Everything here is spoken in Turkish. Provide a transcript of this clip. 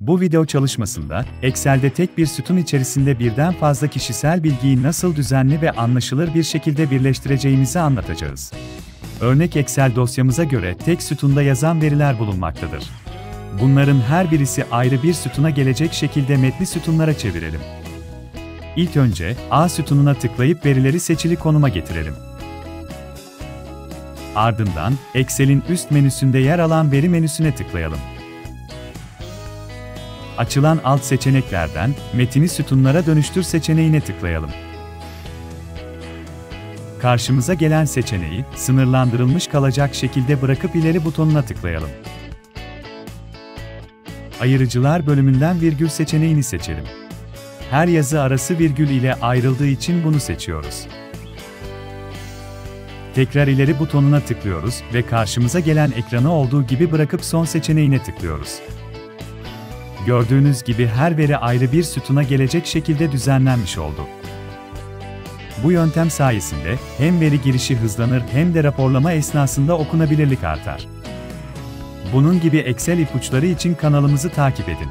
Bu video çalışmasında, Excel'de tek bir sütun içerisinde birden fazla kişisel bilgiyi nasıl düzenli ve anlaşılır bir şekilde birleştireceğimizi anlatacağız. Örnek Excel dosyamıza göre tek sütunda yazan veriler bulunmaktadır. Bunların her birisi ayrı bir sütuna gelecek şekilde metni sütunlara çevirelim. İlk önce, A sütununa tıklayıp verileri seçili konuma getirelim. Ardından, Excel'in üst menüsünde yer alan veri menüsüne tıklayalım. Açılan alt seçeneklerden, metini sütunlara dönüştür seçeneğine tıklayalım. Karşımıza gelen seçeneği, sınırlandırılmış kalacak şekilde bırakıp ileri butonuna tıklayalım. Ayırıcılar bölümünden virgül seçeneğini seçelim. Her yazı arası virgül ile ayrıldığı için bunu seçiyoruz. Tekrar ileri butonuna tıklıyoruz ve karşımıza gelen ekranı olduğu gibi bırakıp son seçeneğine tıklıyoruz. Gördüğünüz gibi her veri ayrı bir sütuna gelecek şekilde düzenlenmiş oldu. Bu yöntem sayesinde hem veri girişi hızlanır hem de raporlama esnasında okunabilirlik artar. Bunun gibi Excel ipuçları için kanalımızı takip edin.